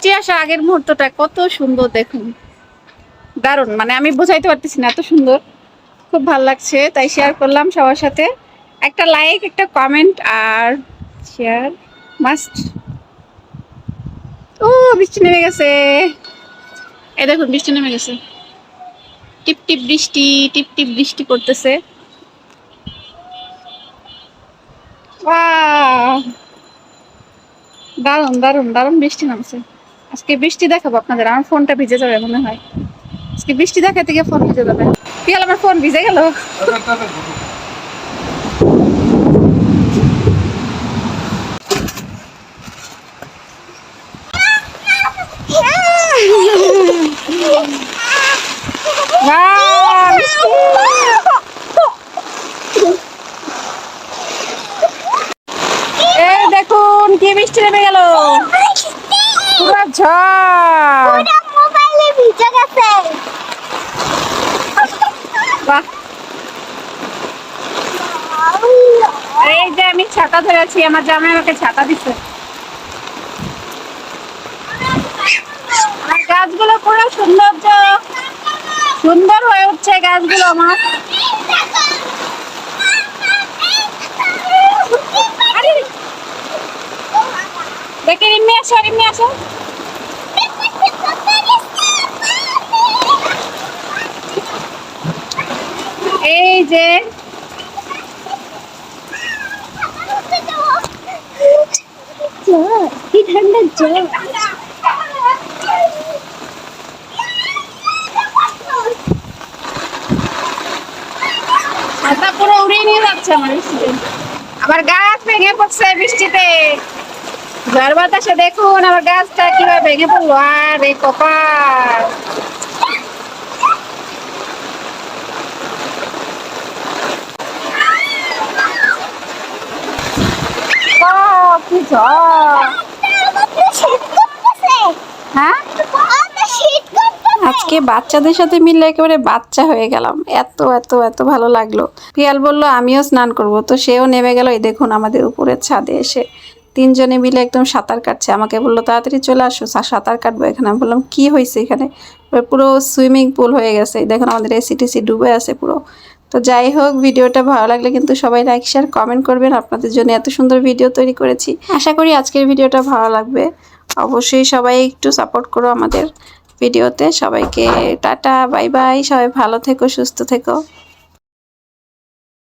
বৃষ্টি আসা আগের মুহূর্তটা কত সুন্দর দেখুন, দারুণ, মানে আমি বোঝাইতে পারতেছি না, এত সুন্দর, খুব ভালো লাগছে, তাই শেয়ার করলাম সবার সাথে। একটা লাইক, একটা কমেন্ট আর শেয়ার মাস্ট। ও বৃষ্টি নেমে গেছে, এই দেখুন বৃষ্টি নেমে গেছে, টিপ টিপ বৃষ্টি, টিপ টিপ বৃষ্টি পড়তেছে। ওয়াও, দারুণ দারুণ দারুণ বৃষ্টি নামছে। আজকে বৃষ্টি দেখাবো আপনাদের, আমার ফোনটা ভিজে যাবে মনে হয়, আজকে বৃষ্টি দেখাতে গিয়ে ফোন ভিজে যাবে। পিয়াল আমার ফোন ভিজে গেল। দেখুন কি বৃষ্টি নেমে গেল, পুরো ঝড়। মোবাইলে ভিজে গেছে। বাহ, এই যে আমি ছাতা ধরেছি, আমার জামাই আমাকে ছাতা দিচ্ছে। আর গাছগুলো পুরো সৌন্দর্য, সুন্দর হয়ে উঠছে গাছগুলো আমার। দেখে রিম্মি আসো, রিম্মি আসো। এই যে কি ঠান্ডা জল। ছাতা পুরো উড়িয়ে নিয়ে যাচ্ছে আমার বৃষ্টিতে, আবার গাছ ভেঙে পড়ছে বৃষ্টিতে, ঝড় বাতাসে দেখুন আমার গাছটা কিভাবে ভেঙে পড়লো। আরে কপাল, কি ঝড়। হ্যাঁ, আজকে বাচ্চাদের সাথে মিলে একেবারে বাচ্চা হয়ে গেলাম, এত এত এত ভালো লাগলো। পিয়াল বললো আমিও স্নান করব, তো সেও নেমে গেল। এই দেখুন আমাদের উপরের ছাদে এসে তিনজনে মিলে একদম সাঁতার কাটছে। আমাকে বললো তাড়াতাড়ি চলে আসো, সাঁতার কাটবো এখানে। আমি বললাম কি হয়েছে এখানে? পুরো সুইমিং পুল হয়ে গেছে, দেখুন আমাদের এসিটিসি ডুবে আছে পুরো। তো যাই হোক, ভিডিওটা ভালো লাগলে কিন্তু সবাই লাইক শেয়ার কমেন্ট করবেন, আপনাদের জন্য এত সুন্দর ভিডিও তৈরি করেছি। আশা করি আজকের ভিডিওটা ভালো লাগবে, অবশ্যই সবাই একটু সাপোর্ট করো আমাদের ভিডিওতে। সবাইকে টাটা, বাই বাই, সবাই ভালো থেকো, সুস্থ থেকো।